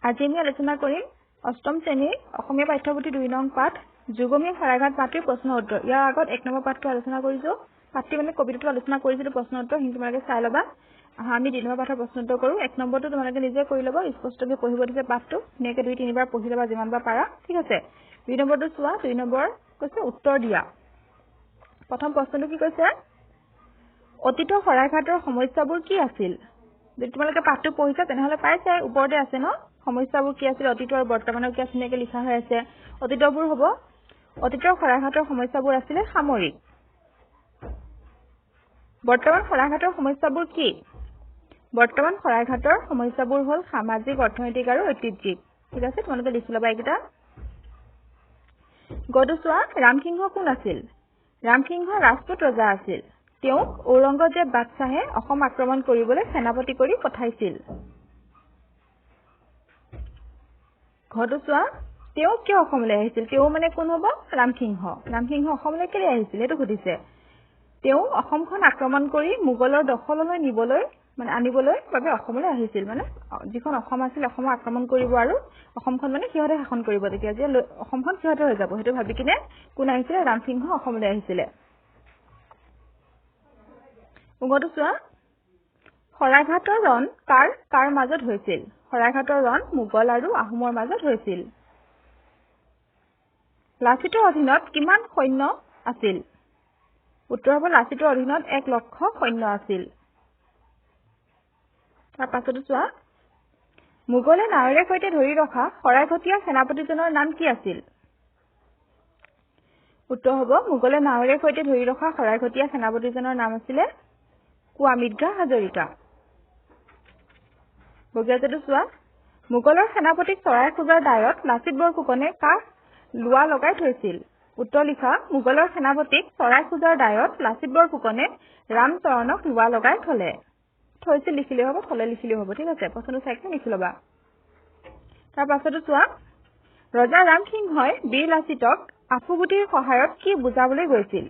আজি আমি আলোচনা কৰিম অষ্টম শ্ৰেণীৰ অসমীয়া পাঠ্যপুথি 2 নং পাঠ যুগমীয়া শৰাইঘাট পাঠৰ প্ৰশ্ন উত্তৰ। ইয়াৰ আগত 1 নম্বৰ পাঠটো আলোচনা কৰিছো। পাঠটি মানে কবিতাটো আলোচনা কৰিছিলো প্ৰশ্ন উত্তৰ হিন্দু তোমালোকে চাই ল'বা। আমি 2 নম্বৰ পাঠৰ প্ৰশ্ন উত্তৰ কৰো। 1 নম্বৰটো তোমালোকে নিজে কৰি ল'বা, স্পষ্টকৈ পঢ়িব দিছে পাঠটো। নেকে 2-3 বাৰ পঢ়ি ল'বা যিমানবাৰ পাৰা, ঠিক আছে। 2 নম্বৰটো চোৱা, 2 নম্বৰ কৈছে উত্তৰ দিয়া। প্ৰথম প্ৰশ্নটো কি কৈছে? অতীতৰ শৰাইঘাটৰ সমস্যাবোৰ কি আছিল? যদি তোমালোকে পাঠটো পঢ়িছা তেনেহলে পাইছে, ওপৰতে আছে ন। সমস্যাবোৰ কি আছিল, অতীত আৰু বৰ্তমানৰ কি আছিল এনেকৈ লিখা হৈ আছে। অতীতবোৰ হ'ব, অতীতৰ শৰাইঘাটৰ সমস্যাবোৰ আছিল সামৰিক। বৰ্তমান শৰাইঘাটৰ সমস্যাবোৰ কি? বৰ্তমান শৰাইঘাটৰ সমস্যাবোৰ হ'ল সামাজিক, অৰ্থনৈতিক আৰু ঐতিহ্যিক। ঠিক আছে, তোমালোকে লিখি ল'বা এইকেইটা। গদু চোৱা, ৰামসিংহ কোন আছিল? ৰামসিংহ ৰাজপুত ৰজা আছিল। তেওঁক ঔৰংগজেব বাদশ্বাহে অসম আক্ৰমণ কৰিবলৈ সেনাপতি কৰি পঠাইছিল। ঘৰটো চোৱা, তেওঁ কিয় অসমলৈ আহিছিল? তেওঁ মানে কোন হ'ব? ৰামসিংহ। ৰামসিংহ অসমলৈ কেলৈ আহিছিল সেইটো সুধিছে। তেওঁ অসমখন আক্ৰমণ কৰি মোগলৰ দখললৈ আনিবলৈ বাবে অসমলৈ আহিছিল। মানে যিখন অসম আছিল অসমক আক্ৰমণ কৰিব আৰু অসমখন মানে সিহঁতে শাসন কৰিব, তেতিয়া যে অসমখন সিহঁতে হৈ যাব সেইটো ভাবি কিনে কোন আহিছিলে? ৰামসিংহ অসমলৈ আহিছিলে। ঘৰটো চোৱা, শৰাইঘাটৰ ৰণ কাৰ মাজত হৈছিল? শৰাইঘাটৰ ৰণ মোগল আৰু আহোমৰ মাজত হৈছিল। লাচিতৰ অধীনত কিমান সৈন্য আছিল? উত্তৰ হ'ব লাচিতৰ অধীনত 1 লক্ষ সৈন্য আছিল। তাৰ পাছতো চোৱা, মোগলে নাৱেৰে সৈতে ধৰি ৰখা শৰাইঘটীয়া সেনাপতিজনৰ নাম কি আছিল? উত্তৰ হ'ব মোগলে নাৱেৰে সৈতে ধৰি ৰখা শৰাইঘটীয়া সেনাপতিজনৰ নাম আছিলে কুৱামিদ্ৰা হাজৰিকা। বগীয়াজটো চোৱা, মোগলৰ সেনাপতিক চৰাই খোজাৰ দায়ত লাচিত বৰফুকনে কাক লোৱা লগাই থৈছিল? উত্তৰ লিখা, মোগলৰ সেনাপতিক চৰাই খোজাৰ দায়ত লাচিত বৰফুকনে ৰামচৰণক লোৱা লগাই থৈছিল লিখিলেও হ'ব, থলে লিখিলেও হ'ব, ঠিক আছে। প্ৰশ্নটো চাই লিখি ল'বা। তাৰ পাছতো চোৱা, ৰজা ৰামসিংহই বীৰ লাচিতক আফুগুটিৰ সহায়ত কি বুজাবলৈ গৈছিল?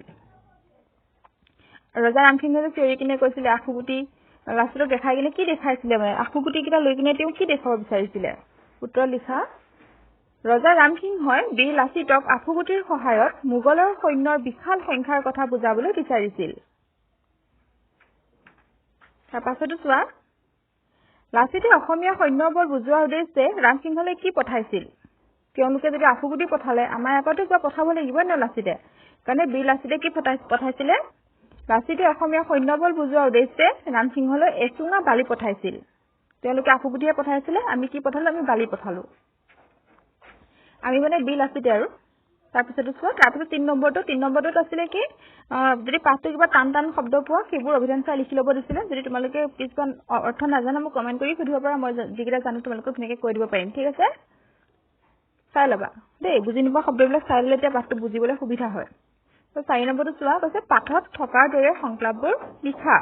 ৰজা ৰামসিংহই চিঞৰি কিনে কৈছিলে আফুগুটি, লাচিতক দেখাই কিনে কি দেখাইছিলে? মানে আফুগুটি কেইটা লৈ কিনে তেওঁ কি দেখাব বিচাৰিছিলে? উত্তৰ লিখা, ৰজা ৰামসিংহই বীৰ লাচিতক আফুগুটিৰ সহায়ত মোগলৰ সৈন্যৰ বিশাল সংখ্যাৰ কথা বুজাবলৈ বিচাৰিছিল। তাৰ পাছতো চোৱা, লাচিতে অসমীয়া সৈন্যৰ বল বুজোৱাৰ উদ্দেশ্যে ৰামসিংহলৈ কি পঠাইছিল? তেওঁলোকে যদি আফুগুটি পঠালে আমাৰ আগতে কিবা পঠাব লাগিব ন লাচিতে, কাৰণে বীৰ লাচিতে কি পঠাইছিলে? লাচিতে অসমীয়া সৈন্যবল বুজোৱাৰ উদ্দেশ্যে ৰামসিংহলৈ এচুঙা বালি পঠাইছিল। তেওঁলোকে আফুগুটিহে পঠাইছিলে, আমি কি পঠালো? আমি বালি পঠালো। আমি মানে বীৰ লাচিতে আৰু। তাৰপিছতো চোৱা, তাৰপিছত 3 নম্বৰটোত আছিলে কি? যদি পাঠটো কিবা টান শব্দ পোৱা সেইবোৰ অভিধান চাই লিখি ল'ব দিছিলে। যদি তোমালোকে কিছুমান অৰ্থ নাজানা মোক কমেণ্ট কৰি সুধিব পাৰা, মই যিকেইটা জানো তোমালোকক ধুনীয়াকৈ কৈ দিব পাৰিম, ঠিক আছে। চাই ল'বা দেই, বুজি নোপোৱা শব্দবিলাক চাই ল'লে এতিয়া পাঠটো বুজিবলৈ সুবিধা হয়। 4 নম্বৰটো চোৱা, কৈছে পাঠত থকাৰ দৰে সংলাপবোৰ লিখা।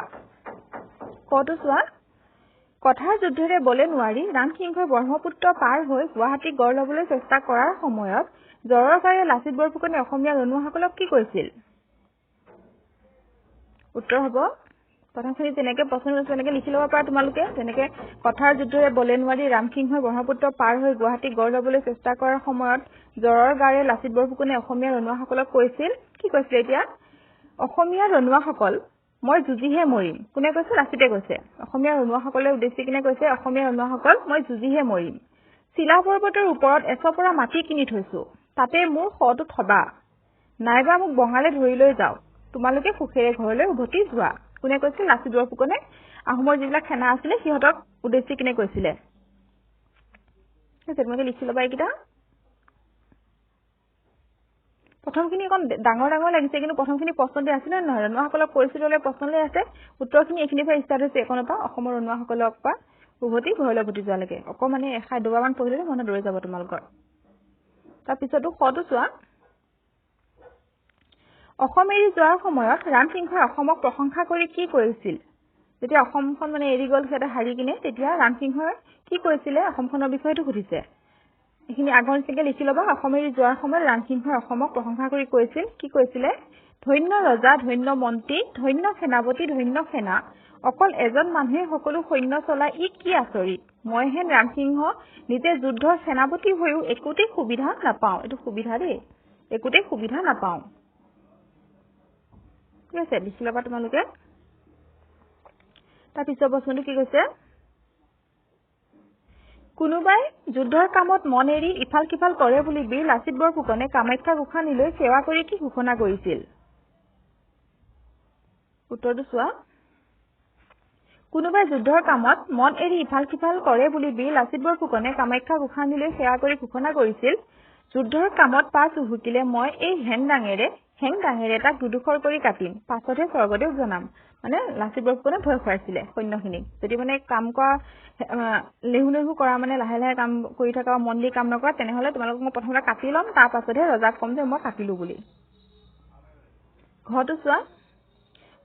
কটো চোৱা, কথাৰ যুদ্ধৰে বলে নোৱাৰি ৰামসিংহই ব্ৰহ্মপুত্ৰ পাৰ হৈ গুৱাহাটী গড় ল'বলৈ চেষ্টা কৰাৰ সময়ত জ্বৰৰ গাৰে লাচিত বৰফুকনে অসমীয়া ৰনুৱাসকলক কি কৈছিল? উত্তৰ হ'ব, প্ৰথমখিনি যেনেকে প্ৰশ্ন তেনেকে লিখি ল'ব পাৰা তোমালোকে। যেনেকে কথাৰ যুদ্ধৰে বলে নোৱাৰি ৰামসিংহই ব্ৰহ্মপুত্ৰ পাৰ হৈ গুৱাহাটী গড় ল'বলৈ চেষ্টা কৰাৰ সময়ত জ্বৰৰ গাৰে লাচিত বৰফুকনে অসমীয়া ৰনুৱাসকলক কৈছিল। কি কৈছিলে এতিয়া? অসমীয়া ৰনুৱাসকল মই যুঁজিহে মৰিম। কোনে কৈছে? লাচিতে কৈছে। অসমীয়া ৰনুৱাসকলে উদ্দেশ্যি কিনে কৈছে, অসমীয়া ৰনুৱাসকল মই যুঁজিহে মৰিম। চিলা পৰ্বতৰ ওপৰত এচপৰা মাটি কিনি থৈছো, তাতে মোৰ শটো থবা, নাইবা মোক বঙালে ধৰি লৈ যাওক, তোমালোকে সুখেৰে ঘৰলৈ উভতি যোৱা। কোনে কৈছিল? লাচিত বৰফুকনে আহোমৰ যিবিলাক সেনা আছিলে সিহঁতক উদ্দেশ্যি কিনে কৈছিলে। তোমালোকে লিখি ল'বা এইকেইটা। প্ৰথমখিনি অকণ ডাঙৰ লাগিছে, কিন্তু প্ৰথমখিনি প্ৰশ্নতে আছিলে নহয়? ৰনুৱাসকলক কৈছিল হ'লে প্ৰশ্নলৈ আছে। উত্তৰখিনি এইখিনিৰ পৰা ষ্টাৰ্ট হৈছে এইখনৰ পৰা, অসমৰ ৰনুৱাসকলক পৰা ঘৰলৈ উভতি যোৱালৈকে। অকণমানে এষাৰ দুবাৰমান পঢ়িলে মনত ৰৈ যাব তোমালোকৰ। তাৰপিছতো শটো চোৱা, অসম এৰি যোৱাৰ সময়ত ৰামসিংহই অসমক প্ৰশংসা কৰি কি কৰিছিল? যেতিয়া অসমখন মানে এৰি গ'ল সিহঁতে হাৰি কিনে, তেতিয়া ৰামসিংহই কি কৰিছিলে অসমখনৰ বিষয়েটো সুধিছে। এইখিনি আগৰ নিচিনাকে লিখি ল'বা। অসম এৰি যোৱাৰ সময়ত ৰামসিংহই অসমক প্ৰশংসা কৰি কৈছিল। কি কৈছিলে? ধন্য ৰজা, ধন্য মন্ত্ৰী, ধন্য সেনাপতি, ধন্য সেনা, অকল এজন মানুহে সকলো সৈন্য চলাই ই কি আচৰিত? মই হেন ৰামসিংহ নিজে যুদ্ধৰ সেনাপতি হৈও একোতে সুবিধা নাপাওঁ এটো সুবিধা দেই একোতে সুবিধা নাপাওঁ ঠিক আছে লিখি লবা তোমালোকে তাৰ পিছৰ প্ৰশ্নটো কি কৈছে কোনোবাই যুদ্ধৰ কামত মন এৰি ইফাল কিফাল কৰে বুলি বীৰ লাচিত বৰফুকনে কামাখ্যা গোসানীলৈ সেৱা কৰি কি ঘোষণা কৰিছিল উত্তৰটো চোৱা কোনোবাই যুদ্ধৰ কামত মন এৰি ইফাল কিফাল কৰে বুলি বীৰ লাচিত বৰফুকনে কামাখ্যা গোসানীলৈ সেৱা কৰি ঘোষণা কৰিছিল যুদ্ধৰ কামত পাছ উহুকিলে মই এই হেং ডাঙেৰে তাক দুডুখৰ কৰি কাটিম পাছতহে স্বৰ্গদেউ জনাম মানে লাচিত বৰফুকনে ভয় খুৱাইছিলে সৈন্যখিনিক যদি মানে কাম কৰা লেহু কৰা মানে লাহে লাহে কাম কৰি থকা মন দি কাম নকৰা তেনেহলে তোমালোকক মই প্ৰথমতে কাটি ল'ম তাৰ পাছতহে ৰজাক কম যে মই কাটিলো বুলি ঘৰটো চোৱা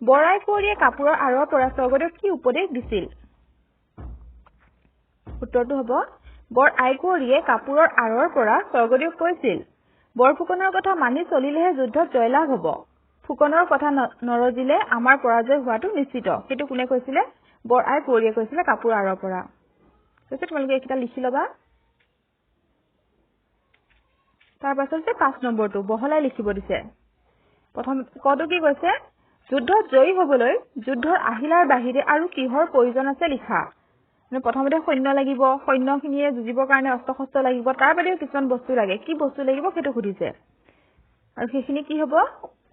বৰাই কোঁৱৰীয়ে কাপোৰৰ আঁৰৰ পৰা স্বৰ্গদেউক কি উপদেশ দিছিল উত্তৰটো হ'ব বৰ আইকুঁৱৰীয়ে কাপোৰৰ আঁৰৰ পৰা স্বৰ্গদেউক কৈছিল বৰফুকনৰ কথা মানি চলিলেহে যুদ্ধত জয়লাভ হ'ব ফুকনৰ কথা নৰজিলে আমাৰ পৰাজয় হোৱাটো নিশ্চিত সেইটো কোনে কৈছিলে বৰ আইকুঁৱৰীয়ে কৈছিলে কাপোৰৰ আঁৰৰ পৰা কৈছে তোমালোকে এইকেইটা লিখি ল'বা তাৰ পাছতে 5 নম্বৰটো বহলাই লিখিব দিছে প্ৰথম কটো কি কৈছে যুদ্ধত জয়ী হ'বলৈ যুদ্ধৰ আহিলাৰ বাহিৰে আৰু কিহৰ প্ৰয়োজন আছে লিখা মানে প্ৰথমতে সৈন্য লাগিব সৈন্যখিনিয়ে যুঁজিবৰ কাৰণে অস্ত্ৰ-শস্ত্ৰ লাগিব তাৰ বাদেও কিছুমান বস্তু লাগে কি বস্তু লাগিব সেইটো সুধিছে আৰু সেইখিনি কি হ'ব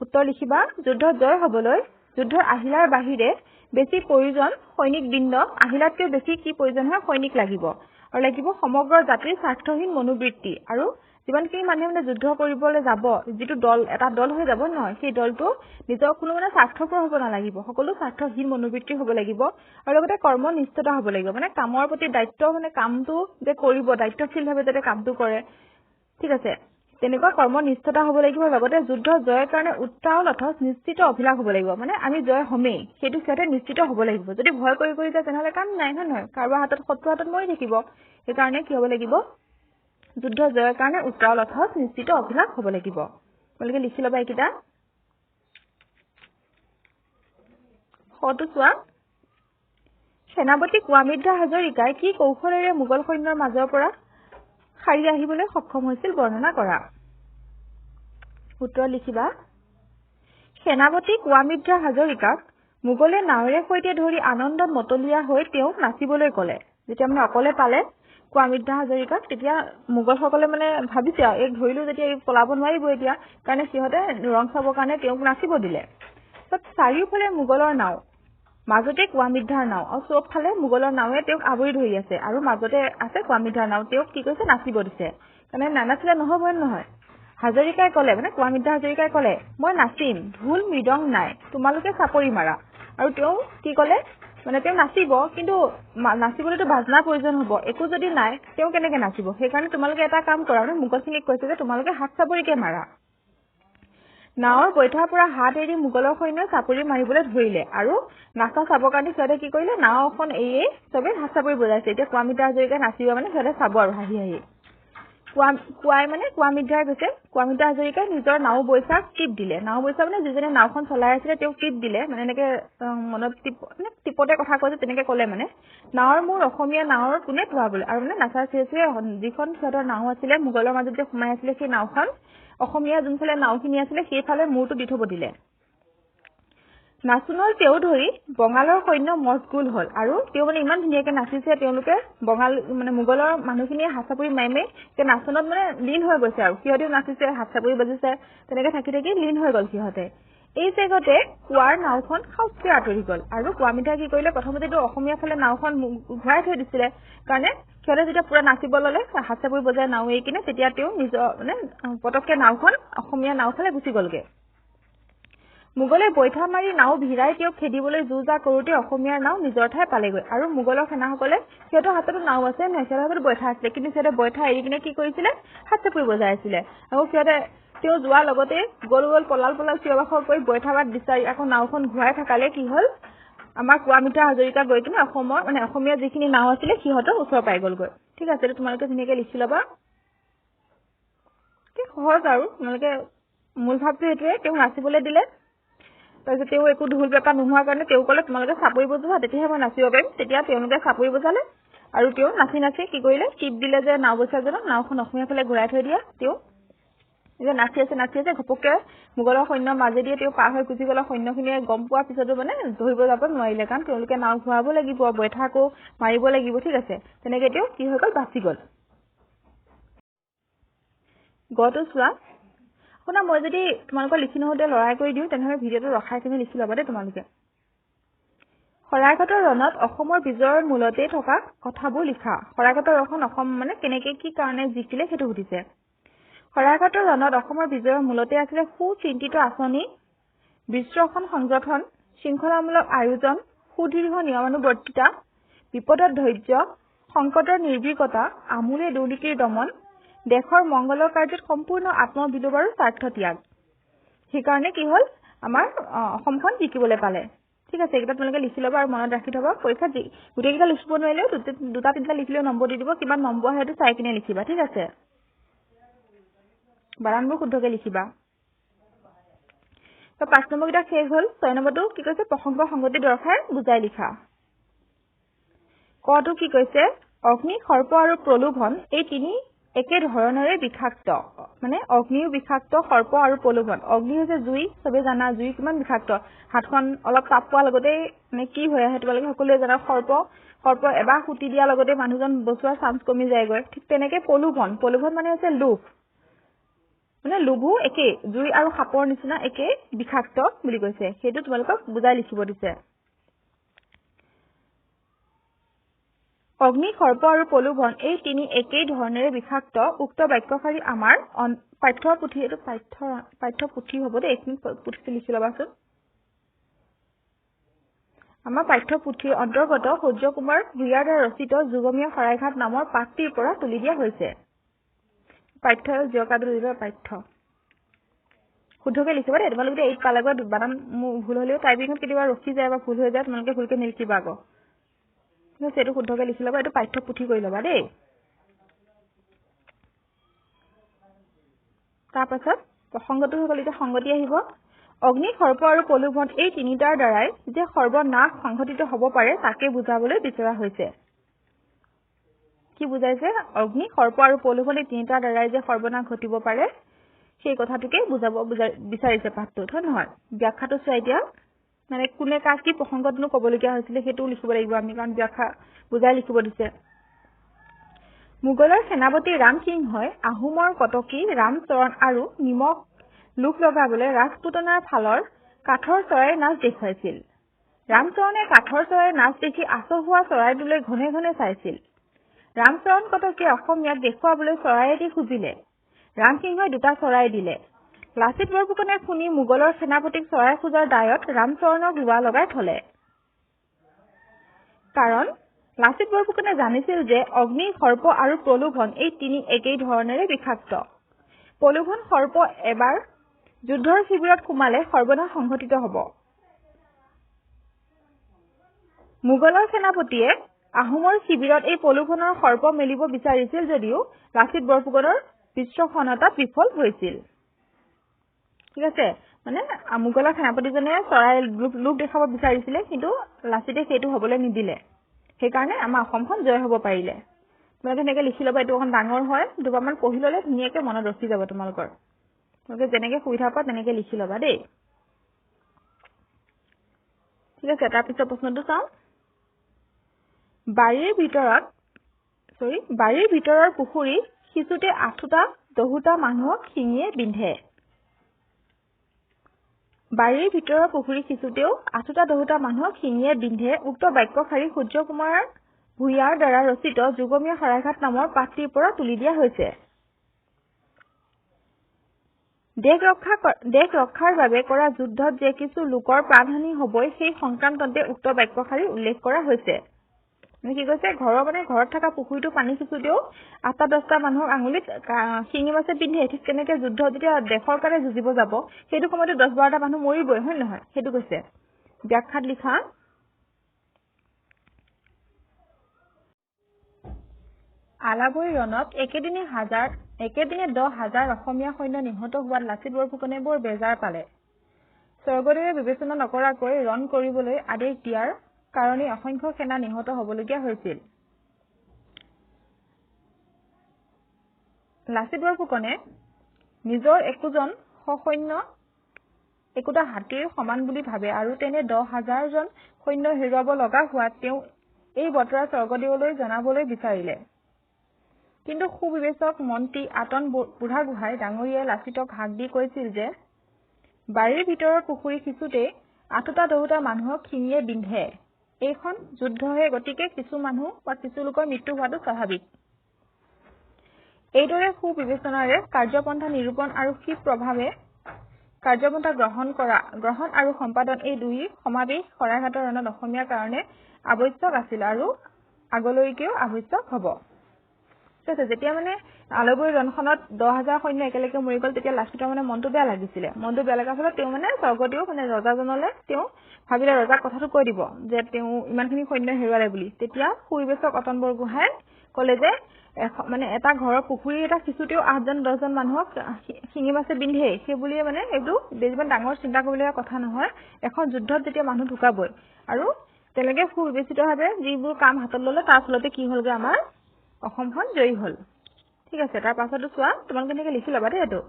উত্তৰ লিখিবা যুদ্ধত জয় হ'বলৈ যুদ্ধৰ আহিলাৰ বাহিৰে বেছি প্ৰয়োজন সৈনিক বৃন্দ আহিলাতকৈ বেছি কি প্ৰয়োজন হয় সৈনিক লাগিব আৰু লাগিব সমগ্ৰ জাতিৰ স্বাৰ্থহীন মনোবৃত্তি আৰু যিমানখিনি মানুহে মানে যুদ্ধ কৰিবলৈ যাব যিটো দল এটা দল হৈ যাব নহয় সেই দলটো নিজৰ কোনো মানে স্বাৰ্থপৰ হ'ব নালাগিব সকলো স্বাৰ্থহীন মনোবৃত্তি হ'ব লাগিব আৰু লগতে কৰ্মনিষ্ঠতা হ'ব লাগিব মানে কামৰ প্ৰতি দায়িত্ব মানে কামটো যে কৰিব দায়িত্বশীলভাৱে যাতে কামটো কৰে ঠিক আছে তেনেকুৱা কৰ্মনিষ্ঠতা হ'ব লাগিব লগতে যুদ্ধ জয়ৰ কাৰণে উত্তাল অথচ নিশ্চিত অভিলাষ হ'ব লাগিব মানে আমি জয় হ'মেই সেইটো সিহঁতে নিশ্চিত হ'ব লাগিব যদি ভয় কৰি যায় তেনেহ'লে কাম নাই হয় নহয় কাৰোবাৰ হাতত শত্ৰু হাতত মৰি থাকিব সেইকাৰণে কি হ'ব লাগিব যুদ্ধ জয়ৰ কাৰণে উত্তাল অথচ নিশ্চিত অভিলাষ হ'ব লাগিব তোমালোকে লিখি ল'বা এইকেইটা ফটো চোৱা সেনাপতি কুৱামিদ্ধা হাজৰিকাই কি কৌশলেৰে মোগল সৈন্যৰ মাজৰ পৰা খাৰি আহিবলৈ সক্ষম হৈছিল বৰ্ণনা কৰা উত্তৰ লিখিবা সেনাপতি কুৱামিদ্ধা হাজৰিকাক মোগলে নাৱেৰে সৈতে ধৰি আনন্দত মতলীয়া হৈ তেওঁ নাচিবলৈ ক'লে যেতিয়া মানে অকলে পালে কুৱামিদ্ধা হাজৰিকাক তেতিয়া মোগলসকলে মানে ভাবিছে আৰু এক ধৰিলো যেতিয়া পলাব নোৱাৰিব এতিয়া কাৰণে সিহঁতে ৰং চাবৰ কাৰণে তেওঁক নাচিব দিলে তাত চাৰিওফালে মোগলৰ নাও মাজতে কুৱামিদ্ধাৰ নাও আৰু চবফালে মোগলৰ নাৱে তেওঁক আৱৰি ধৰি আছে আৰু মাজতে আছে কুৱামিদ্ধাৰ নাও তেওঁক কি কৈছে নাচিব দিছে কাৰণে নানাচিলে নহ'ব নহয় হাজৰিকাই ক'লে মানে কুৱামিদ্ধা হাজৰিকাই ক'লে মই নাচিম ঢোল মৃদং নাই তোমালোকে চাপৰি মাৰা আৰু তেওঁ কি ক'লে মানে তেওঁ নাচিব কিন্তু নাচিবলৈতো বাজনাৰ প্ৰয়োজন হ'ব একো যদি নাই তেওঁ কেনেকে নাচিব সেইকাৰণে তোমালোকে এটা কাম কৰা মানে মোগলখিনিক কৈছে যে তোমালোকে হাত চাপৰিকে মাৰা নাৱৰ বৈঠাৰ পৰা হাত এৰি মোগলৰ সৈন্যই চাপৰি মাৰিবলৈ ধৰিলে আৰু নাচা চাবৰ কাৰণে সিহঁতে কি কৰিলে নাওখন এৰিয়ে চবে হাত চাপৰি বজাইছে এতিয়া কুৱামিদ্ধা হাজৰিকাই নাচিব মানে সিহঁতে চাব আৰু হাঁহি কুৱামিদ্ধাই কৈছে কুৱামিদ্ধা হাজৰিকাই নিজৰ নাও বৈচাক টিপ দিলে নাও বৈচা মানে যিজনে নাওখন চলাই আছিলে তেওঁ টিপ দিলে মানে এনেকে মনত টিপতে কথা কৈছে তেনেকে ক'লে মানে নাৱৰ মোৰ অসমীয়া নাৱৰ কোনে ধোৱাবলৈ আৰু মানে নাচা চেচুৱে যিখন সিহঁতৰ নাও আছিলে মোগলৰ মাজত যে সোমাই আছিলে সেই নাওখন অসমীয়া যোনফালে নাওখিনি আছিলে সেইফালে মূৰটো দি থব দিলে নাচুনৰ তেও ধৰি বঙালৰ সৈন্য মজগুল হ'ল আৰু তেওঁ মানে ইমান ধুনীয়াকে নাচিছে তেওঁলোকে বঙাল মানে মোগলৰ মানুহখিনিয়ে হাত চাপৰি মাৰি যে নাচনত মানে লীন হৈ গৈছে আৰু সিহঁতেও নাচিছে হাত চাপৰি বাজিছে তেনেকে থাকি লীন হৈ গ'ল সিহঁতে এই জেগতে কুৱাৰ নাওখন খাউচকে আঁতৰি গ'ল আৰু কুৱামিদ্ধাই কি কৰিলে প্ৰথমতেতো অসমীয়া ফালে নাওখন ঘূৰাই থৈ দিছিলে কাৰণে সিহঁতে যেতিয়া পুৰা নাচিব ল'লে হাত চাপৰি বজাই নাও এৰি কিনে তেতিয়া তেওঁ নিজৰ মানে পটককে নাওখন অসমীয়া নাওফালে গুচি গ'লগে মোগলে বৈঠা মাৰি নাও ভিৰাই তেওঁক খেদিবলৈ যুঁজা কৰোতে অসমীয়াৰ নাও নিজৰ ঠাই পালেগৈ আৰু মোগলৰ সেনাসকলে সিহঁতৰ হাততো নাও আছে নহয় সিহঁতৰ হাতত বৈঠা আছিলে কিন্তু সিহঁতে বৈঠা এৰি কিনে কি কৰিছিলে হাত চাপৰি বজাই আছিলে আৰু সিহঁতে তেওঁ যোৱাৰ লগতে গল পলাল চিঞৰ বাখৰ কৰি বৈঠা বাট বিচাৰি আকৌ নাওখন ঘূৰাই থাকালে কি হ'ল আমাৰ কুৱামিদ্ধা হাজৰিকা গৈ কিনে অসমৰ মানে অসমীয়া যিখিনি নাও আছিলে সিহঁতৰ ওচৰ পাই গ'লগৈ ঠিক আছে তোমালোকে ধুনীয়াকে লিখি ল'বা কি সহজ আৰু তোমালোকে মূল ভাৱটো এইটোৱে তেওঁ নাচিবলৈ দিলে তাৰপিছত তেওঁ একো ঢোল পেঁপা নোহোৱাৰ কাৰণে তেওঁ ক'লে তোমালোকে চাপৰি বজোৱা তেতিয়াহে মই নাচিব পাৰিম তেতিয়া তেওঁলোকে চাপৰি বজালে আৰু তেওঁ নাচি নাচি কি কৰিলে টিপ দিলে যে নাওবৈচাজনক নাওখন অসমীয়া ফালে ঘূৰাই থৈ দিয়া তেওঁ যে নাচি আছে ঘপককে মোগলৰ সৈন্যৰ মাজেদি তেওঁ পাৰ হৈ গুচি গ'ল সৈন্যখিনিয়ে গম পোৱাৰ পিছতো মানে ধৰিব যাব নোৱাৰিলে কাৰণ তেওঁলোকে নাও ঘূৰাব লাগিব বৈঠাকো মাৰিব লাগিব ঠিক আছে তেনেকৈ তেওঁ কি হৈ গ'ল বাচি গ'ল গটো চোৱা শুনা মই যদি তোমালোকৰ লিখি নহওঁতে লৰাই কৰি দিওঁ তেনেহ'লে ভিডিঅ'টো ৰখাই কিনে লিখি ল'বা দেই তোমালোকে শৰাইঘাটৰ ৰণত অসমৰ বিজয়ৰ মূলতে থকা কথাবোৰ লিখা শৰাইঘাটৰ ৰণ অসম মানে কেনেকে কি কাৰণে জিকিলে সেইটো সুধিছে শৰাইঘাটৰ ৰণত অসমৰ বিজয়ৰ মূলতে আছিলে সুচিন্তিত আঁচনি বিশ্লেষণ সংগঠন শৃংখলামূলক আয়োজন সুদীৰ্ঘ নিয়মানুৱৰ্তিতা বিপদত ধৈৰ্য সংকটৰ নিৰ্ভীকতা আমূলে দুৰ্নীতিৰ দমন দেশৰ মংগলৰ কাৰ্যত সম্পূৰ্ণ আত্মবিলোপ আৰু স্বাৰ্থ ত্যাগ সেইকাৰণে কি হ'ল আমাৰ অসমখন জিকিবলৈ পালে ঠিক আছে এইকেইটা তোমালোকে লিখি ল'বা আৰু মনত ৰাখি থবা পৰীক্ষাত গোটেইকেইটা লিখিব নোৱাৰিলেও দুটা তিনিটা লিখিলেও নম্বৰ দি দিব কিমান নম্বৰ আহে সেইটো চাই কিনে লিখিবা ঠিক আছে বানানবোৰ শুদ্ধকৈ লিখিবা তো 5 নম্বৰকেইটা শেষ হ'ল 6 নম্বৰটো কি কৈছে প্ৰসংগ সংগতি দৰ্শাই বুজাই লিখা কটো কি কৈছে অগ্নি সৰ্প আৰু প্ৰলোভন এই তিনি একে ধৰণৰে বিষাক্ত মানে অগ্নিও বিষাক্ত সৰ্প আৰু প্ৰলোভন অগ্নি হৈছে জুই সবে জানা জুই কিমান বিষাক্ত হাতখন অলপ তাপ পোৱাৰ লগতে মানে কি হৈ আহে তোমালোকে সকলোৱে জানা সৰ্প এবাৰ খুটি দিয়াৰ লগতে মানুহজন বচোৱাৰ চান্স কমি যায়গৈ ঠিক তেনেকৈ প্ৰলোভন মানে হৈছে লোভ মানে লোভো একে জুই আৰু সাপৰ নিচিনা একে বিষাক্ত বুলি কৈছে সেইটো তোমালোকক বুজাই লিখিব দিছে অগ্নি সৰ্প আৰু প্ৰলোভন এই তিনি একেই ধৰণেৰে বিষাক্ত উক্ত বাক্যশাৰী আমাৰ পাঠ্যপুথি এইটো পাঠ্যপুথি হ'ব দেই এইখিনি পুথিটো লিখি ল'বাচোন আমাৰ পাঠ্যপুথিৰ অন্তৰ্গত সূৰ্য কুমাৰ ভূঞাৰ দ্বাৰা ৰচিত যুগমীয়া শৰাইঘাট নামৰ পাঠটিৰ পৰা তুলি দিয়া হৈছে পাঠ্য জিয়কাটো দিলে পাঠ্য শুদ্ধকৈ লিখিবা দেই তোমালোকে 8 পালেগৈ বানান ভুল হ'লেও টাইপিঙত কেতিয়াবা ৰখি যায় বা ভুল হৈ যায় তোমালোকে ভুলকৈ নিলিখিবা আকৌ সেইটো শুদ্ধকৈ লিখি ল'বা এইটো পাঠ্যপুথি কৰি ল'বা দেই তাৰপাছত প্ৰসংগটো হৈ গ'ল এতিয়া সংগতি আহিব অগ্নি সৰ্প আৰু প্ৰলোভন এই তিনিটাৰ দ্বাৰাই যে সৰ্বনাশ সংঘটিত হ'ব পাৰে তাকে বুজাবলৈ বিচৰা হৈছে কি বুজাইছে অগ্নি সৰ্প আৰু প্ৰলোভন এই তিনিটাৰ দ্বাৰাই যে সৰ্বনাশ ঘটিব পাৰে সেই কথাটোকে বুজাব বিচাৰিছে পাঠটোত হয় নহয় ব্যাখ্যাটো চোৱা এতিয়া মানে কোনে কাক কি প্ৰসংগতনো ক'বলগীয়া হৈছিলে সেইটো লিখিব লাগিব আমি কাৰণ ব্যাখ্যা বুজাই লিখিব দিছে মোগলৰ সেনাপতি ৰাম সিংহই আহোমৰ কটকী ৰামচৰণ আৰু নিমক লোক লগাবলৈ ৰাজপুতনাৰ ফালৰ কাঠৰ চৰাইৰ নাচ দেখুৱাইছিল ৰামচৰণে কাঠৰ চৰাইৰ নাচ দেখি আচহুৱা চৰাইটোলৈ ঘনে ঘনে চাইছিল ৰামচৰণ কটকীয়ে অসমীয়াক দেখুৱাবলৈ চৰাই এটি খুজিলে ৰামসিংহই 2টা চৰাই দিলে লাচিত বৰফুকনে শুনি মোগলৰ সেনাপতিক চৰাই খোজাৰ দায়ত ৰামচৰণক লোৱা লগাই থলে কাৰণ লাচিত বৰফুকনে জানিছিল যে অগ্নি সৰ্প আৰু প্ৰলোভন এই তিনি একেই ধৰণেৰে বিষাক্ত প্ৰলোভন সৰ্প এবাৰ যুদ্ধৰ শিবিৰত সোমালে সৰ্বনাশ সংঘটিত হ'ব মোগলৰ সেনাপতিয়ে আহোমৰ শিবিৰত এই প্ৰলোভনৰ সৰ্প মেলিব বিচাৰিছিল যদিও লাচিত বৰফুকনৰ বিচক্ষণতাত বিফল হৈছিল ঠিক আছে মানে মোগলৰ সেনাপতিজনে চৰাই লোক দেখাব বিচাৰিছিলে কিন্তু লাচিতে সেইটো হ'বলৈ নিদিলে সেইকাৰণে আমাৰ অসমখন জয় হ'ব পাৰিলে তোমালোকে এনেকৈ লিখি ল'বা এইটো অকণ ডাঙৰ হয় দুবাৰমান পঢ়ি ল'লে ধুনীয়াকৈ মনত ৰখি যাব তোমালোকৰ তোমালোকে যেনেকৈ সুবিধা পোৱা তেনেকৈ লিখি ল'বা দেই ঠিক আছে তাৰপিছত প্ৰশ্নটো চাওঁ বাৰীৰ ভিতৰৰ পুখুৰী সিঁচোতে 8টা-10টা মানুহক শিঙিয়ে বিন্ধে বাৰীৰ ভিতৰৰ পুখুৰী সিঁচোতেও 8টা-10টা মানুহক শিঙিয়ে বিন্ধে উক্ত বাক্যশাৰী সূৰ্য কুমাৰ ভূঞাৰ দ্বাৰা ৰচিত যুগমীয়া শৰাইঘাট নামৰ পাঠটিৰ পৰা তুলি দিয়া হৈছে দেশ ৰক্ষাৰ বাবে কৰা যুদ্ধত যে কিছু লোকৰ প্ৰাণহানি হ'বই সেই সংক্ৰান্ততে উক্ত বাক্যশাৰী উল্লেখ কৰা হৈছে কি কৈছে ঘৰত থকা পুখুৰীটো পানী সিঁচোতেও 8টা-10টা মানুহক আঙুলিত শিঙি মাছে পিন্ধে ঠিক তেনেকৈ যুদ্ধ যেতিয়া দেশৰ কাৰণে যুঁজিব যাব সেইটো সময়তে 10-12টা মানুহ মৰিবই হয় নহয় সেইটো কৈছে ব্যাখ্যাত লিখা আলাবৈ ৰণত একেদিনে 10,000 অসমীয়া সৈন্য নিহত হোৱাত লাচিত বৰফুকনে বৰ বেজাৰ পালে স্বৰ্গদেৱে বিবেচনা নকৰাকৈ ৰণ কৰিবলৈ আদেশ দিয়াৰ কাৰণে অসংখ্য সেনা নিহত হ'বলগীয়া হৈছিল লাচিত বৰফুকনে নিজৰ একোজন সসৈন্য একোটা হাতীৰ সমান বুলি ভাবে আৰু তেনে 10,000 জন সৈন্য হেৰুৱাব লগা হোৱাত তেওঁ এই বতৰা স্বৰ্গদেৱলৈ জনাবলৈ বিচাৰিলে। কিন্তু সুবিবেচক মন্ত্ৰী আতন বুঢ়াগোহাঁই ডাঙৰীয়াই লাচিতক হাক দি কৈছিল যে বাৰীৰ ভিতৰৰ পুখুৰী সিঁচোতেই 8টা-10টা মানুহক শিঙিয়ে বিন্ধে। এইখন যুদ্ধহে, গতিকে কিছু মানুহ বা কিছু লোকৰ মৃত্যু হোৱাটো স্বাভাৱিক। এইদৰে সুবিবেচনাৰে কাৰ্যপন্থা নিৰূপণ আৰু সি প্ৰভাৱে কাৰ্যপন্থা গ্ৰহণ আৰু সম্পাদন এই দুই সমাৱেশ শৰাইঘাটৰ ৰণত অসমীয়াৰ কাৰণে আৱশ্যক আছিল আৰু আগলৈকেও আৱশ্যক হ'ব। ঠিক আছে, যেতিয়া মানে আলয়বৰী ৰণখনত 10,000 সৈন্য একেলগে মৰি গ'ল, তেতিয়া লাচিতৰ মানে মনটো বেয়া লাগিছিলে। মনটো বেয়া লগাৰ ফলত তেওঁ মানে স্বৰ্গদেউ মানে ৰজাজনলৈ তেওঁ ভাবিলে ৰজাক কথাটো কৈ দিব যে তেওঁ ইমানখিনি সৈন্য হেৰুৱালে বুলি। তেতিয়া সুবিবেচক অতন বৰগোহাঁই ক'লে যে মানে এটা ঘৰৰ পুখুৰী এটা সিঁচোতেও 8-10জন মানুহক শিঙি মাছে বিন্ধেই। সেই বুলিয়ে মানে এইটো বেছিমান ডাঙৰ চিন্তা কৰিবলগীয়া কথা নহয়। এখন যুদ্ধত যেতিয়া মানুহ ঢুকাবই আৰু তেনেকে সুবিবেচিতভাৱে যিবোৰ কাম হাতত ল'লে তাৰ ফলতে কি হ'লগৈ, আমাৰ অসমখন জয়ী হ'ল। ঠিক আছে, তাৰ পাছতো চোৱা, তোমালোকে এনেকৈ লিখি ল'বা দেই। এইটো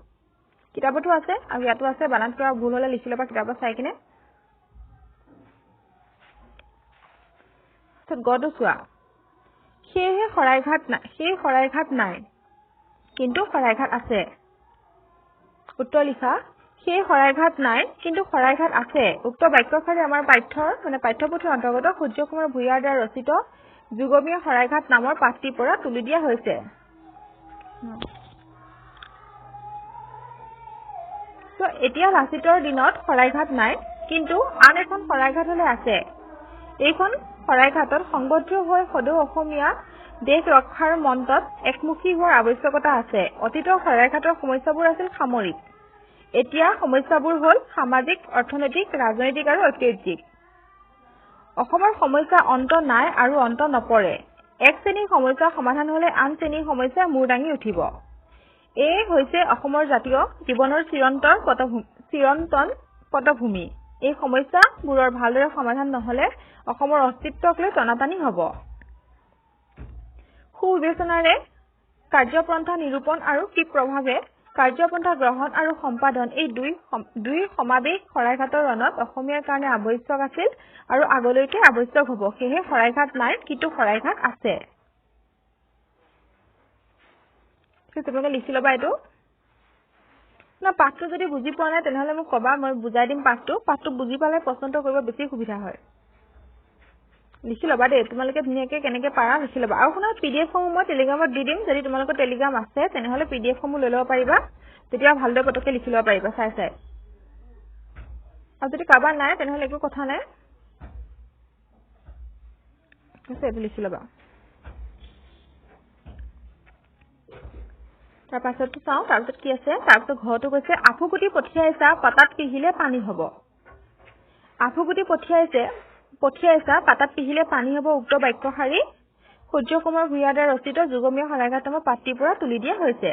কিতাপতো আছে আৰু ইয়াতো আছে, বানান কিবা ভুল হ'লে লিখি ল'বা কিতাপত চাই কিনে। গটো চোৱা, সেয়েহে শৰাইঘাট নাই কিন্তু শৰাইঘাট আছে। উত্তৰ লিখা, সেই শৰাইঘাট নাই কিন্তু শৰাইঘাট আছে। উক্ত বাক্যশাৰী আমাৰ পাঠ্যপুথিৰ অন্তৰ্গত সূৰ্য কুমাৰ ভূঞাৰ দ্বাৰা ৰচিত যুগমীয়া শৰাইঘাট নামৰ পাঠটিৰ পৰা তুলি দিয়া হৈছে। এতিয়া লাচিতৰ দিনত শৰাইঘাট নাই, কিন্তু আন এখন শৰাইঘাট হলে আছে। এইখন শৰাইঘাটত সংবদ্ধ হৈ সদৌ অসমীয়া দেশ ৰক্ষাৰ মন্তত একমুখী হোৱাৰ আৱশ্যকতা আছে। অতীতৰ শৰাইঘাটৰ সমস্যাবোৰ আছিল সামৰিক, এতিয়া সমস্যাবোৰ হ'ল সামাজিক, অৰ্থনৈতিক, ৰাজনৈতিক আৰু ঐতিহাসিক। অসমৰ সমস্যা অন্ত নাই আৰু অন্ত নপৰে। এক শ্ৰেণীৰ সমস্যা সমাধান হলে আন শ্ৰেণীৰ সমস্যা মূৰ দাঙি উঠিব। এই হৈছে অসমৰ জাতীয় জীৱনৰ চিৰন্তন পটভূমি। এই সমস্যাবোৰৰ ভালদৰে সমাধান নহলে অসমৰ অস্তিত্বক লৈ টনাটানি হ'ব। সুবিবেচনাৰে কাৰ্যপন্থা নিৰূপণ আৰু কি প্ৰভাৱে কাৰ্যপন্থা গ্ৰহণ আৰু সম্পাদন এই দুই সমাৱেশ শৰাইঘাটৰ ৰণত অসমীয়াৰ কাৰণে আৱশ্যক আছিল আৰু আগলৈকে আৱশ্যক হ'ব। সেয়েহে শৰাইঘাট নাই কিন্তু শৰাইঘাট আছে। তোমালোকে লিখি ল'বা এইটো। না পাঠটো যদি বুজি পোৱা নাই তেনেহ'লে মোক ক'বা, মই বুজাই দিম পাঠটো বুজি পালে প্ৰশ্নটো কৰিব বেছি সুবিধা হয়। লিখি ল'বা দেই, তোমালোকে ধুনীয়াকৈ কেনেকৈ পাৰা লিখি ল'বা। আৰু শুনা, PDF-সমূহ মই টেলিগ্ৰামত দি দিম। যদি তোমালোকৰ টেলিগ্ৰাম আছে তেনেহ'লে PDF-সমূহ লৈ ল'ব পাৰিবা, তেতিয়া ভালদৰে পটককৈ লিখি ল'ব পাৰিবা চাই। আৰু যদি কাৰোবাৰ নাই তেনেহ'লে একো কথা নাই, এইটো লিখি ল'বা। তাৰপাছতো চাওঁ, তাৰপিছত কি আছে, তাৰপিছত ঘৰতো কৈছে আফুগুটি পঠিয়াইছা পাতাত পিহিলে পানী হ'ব। আফুগুটি পঠিয়াইছা পাতাত পিহিলে পানী হ'ব। উক্ত বাক্যশাৰী সূৰ্য কুমাৰ ভূঞাৰ দ্বাৰা ৰচিত যুগমীয়া শৰাইঘাট নামৰ পাঠটিৰ পৰা তুলি দিয়া হৈছে।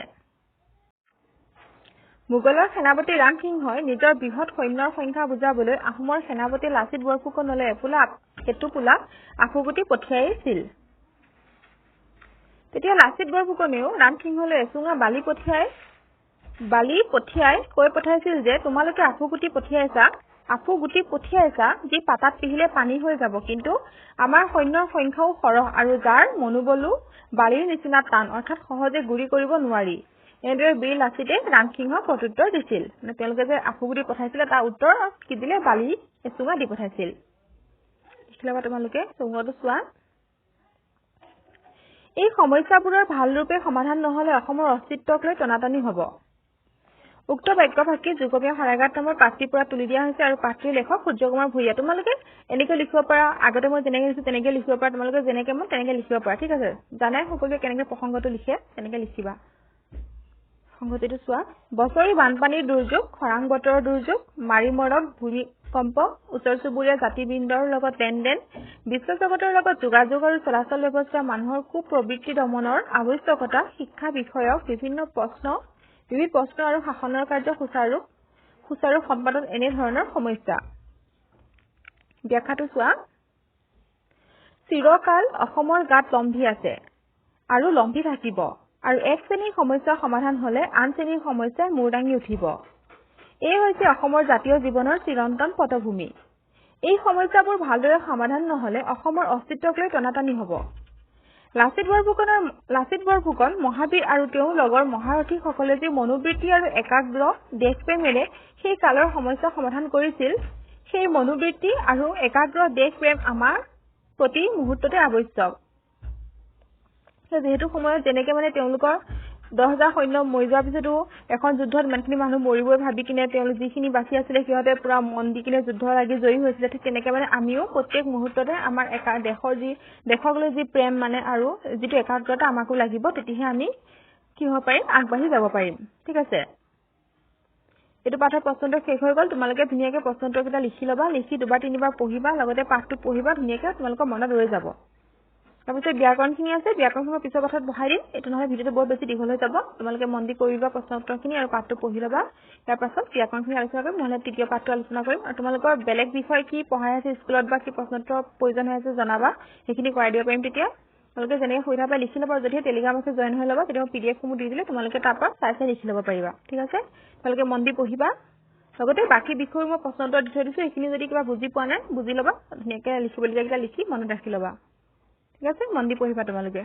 মোগলৰ সেনাপতি ৰামসিংহই নিজৰ বৃহৎ সৈন্যৰ সংখ্যা বুজাবলৈ আহোমৰ সেনাপতি লাচিত বৰফুকনলৈ এটোপোলা আফুগুটি পঠিয়াইছিল। তেতিয়া লাচিত বৰফুকনেও ৰামসিংহলৈ এচুঙা বালি পঠিয়াই কৈ পঠাইছিল যে তোমালোকে আফুগুটি পঠিয়াইছা যি পাতাত পিহিলে পানী হৈ যাব, কিন্তু আমাৰ সৈন্যৰ সংখ্যাও সৰহ আৰু যাৰ মনোবলো বালিৰ নিচিনা টান, অৰ্থাৎ সহজে গুৰি কৰিব নোৱাৰি। এনেদৰে বীৰ লাচিতে ৰামসিংহক প্ৰত্যুত্তৰ দিছিল। মানে তেওঁলোকে যে আফুগুটি পঠাইছিলে তাৰ উত্তৰ কি দিলে, বালি এচুঙা দি পঠাইছিল। লিখি ল'বা তোমালোকে, চৌঙতো চোৱা। এই সমস্যাবোৰৰ ভাল ৰূপে সমাধান নহলে অসমৰ অস্তিত্বক লৈ টনাটানি হ'ব। উক্ত বাক্যফাঁকি যুগমীয়া শৰাইঘাট নামৰ পাঠটিৰ পৰা তুলি দিয়া হৈছে আৰু পাঠটিৰ লেখক সূৰ্য কুমাৰ ভূঞা। তোমালোকে এনেকৈ লিখিব পাৰা, আগতে মই যেনেকৈ লিখিছো তেনেকৈ লিখিব পাৰা, তোমালোকে যেনেকৈ মন তেনেকৈ লিখিব পাৰা। ঠিক আছে, জানাই সকলোৱে কেনেকৈ প্ৰসংগটো লিখে, তেনেকৈ লিখিবা। সংগতিটো চোৱা, বছৰি বানপানীৰ দুৰ্যোগ, খৰাং বতৰৰ দুৰ্যোগ, মাৰি মৰক ভূমিকম্প, ওচৰ চুবুৰীয়া জাতিবৃন্দৰ লগত লেনদেন, বিশ্বজগতৰ লগত যোগাযোগ আৰু চলাচল ব্যৱস্থা, মানুহৰ কুপ্ৰবৃত্তি দমনৰ আৱশ্যকতা, শিক্ষা বিষয়ক বিভিন্ন প্ৰশ্ন আৰু শাসনৰ কাৰ্য সুচাৰু সম্পাদন এনেধৰণৰ সমস্যা। ব্যাখ্যাটো চোৱা, চিৰকাল অসমৰ গাত লম্ভি আছে আৰু লম্ভি থাকিব। আৰু এক শ্ৰেণীৰ সমস্যাৰ সমাধান হলে আন শ্ৰেণীৰ সমস্যাই মূৰ দাঙি উঠিব। এই হৈছে অসমৰ জাতীয় জীৱনৰ চিৰন্তন পটভূমি। এই সমস্যাবোৰ ভালদৰে সমাধান নহলে অসমৰ অস্তিত্বক লৈ টনাটানি হ'ব। লাচিত বৰফুকন মহাবীৰ আৰু তেওঁৰ লগৰ মহাৰথীসকলে যি মনোবৃত্তি আৰু একাগ্ৰ দেশপ্ৰেমেৰে সেই কালৰ সমস্যা সমাধান কৰিছিল, সেই মনোবৃত্তি আৰু একাগ্ৰ দেশপ্ৰেম আমাৰ প্ৰতি মুহূৰ্ততে আৱশ্যক। যিহেতু সময়ত যেনেকে মানে তেওঁলোকৰ 10,000 সৈন্য মৰি যোৱাৰ পিছতো এখন যুদ্ধত ইমানখিনি মানুহ মৰিবই ভাবি কিনে তেওঁলোক যিখিনি বাচি আছিলে সিহঁতে পুৰা মন দি কিনে যুদ্ধ লাগি জয়ী হৈছিলে, ঠিক তেনেকে মানে আমিও প্ৰত্যেক মুহূৰ্ততে আমাৰ দেশক লৈ যি প্ৰেম মানে আৰু যিটো একাগ্ৰতা আমাকো লাগিব, তেতিয়াহে আমি কি হ'ব পাৰিম, আগবাঢ়ি যাব পাৰিম। ঠিক আছে, এইটো পাঠৰ প্ৰশ্নোত্তৰ শেষ হৈ গ'ল। তোমালোকে ধুনীয়াকে প্ৰশ্নোত্তৰকেইটা লিখি ল'বা, লিখি 2-3 পঢ়িবা, লগতে পাঠটো পঢ়িবা, ধুনীয়াকে তোমালোকৰ মনত ৰৈ যাব। তাৰপিছত ব্যাকৰণখিনি আছে, ব্যাকৰণখিনি পিছৰ পাঠত বহাই দিম, এইটো নহলে ভিডিঅ'টো বহুত বেছি দীঘল হৈ যাব। তোমালোকে মন দি কৰিবা প্ৰশ্নোত্তৰখিনি আৰু পাঠটো পঢ়ি ল'বা। ইয়াৰ পাছত ব্যাকৰণখিনি আলোচনা কৰিম, নহলে তৃতীয় পাঠটো আলোচনা কৰিম। আৰু তোমালোকৰ বেলেগ বিষয় কি পঢ়াই আছে স্কুলত বা কি প্ৰশ্নোত্তৰৰ প্ৰয়োজন হৈ আছে জনাবা, সেইখিনি কৰাই দিব পাৰিম। তেতিয়া তোমালোকে যেনেকৈ সুবিধা পাই লিখি ল'বা, আৰু যদি টেলিগ্ৰাম আছে জইন হৈ ল'বা, তেতিয়া PDF-সমূহ দি দিলে তোমালোকে তাৰ পৰা চাই লিখি ল'ব পাৰিবা। ঠিক আছে, তোমালোকে মন দি পঢ়িবা, লগতে বাকী বিষয়ৰ মই প্ৰশ্নোত্তৰ দি থৈ দিছোঁ, সেইখিনি যদি কিবা বুজি পোৱা নাই বুজি ল'বা, ধুনীয়াকৈ লিখিবলগীয়াকেইটা লিখি মনত ৰাখি ল'বা। ঠিক আছে, মন দি পঢ়িবা তোমালোকে।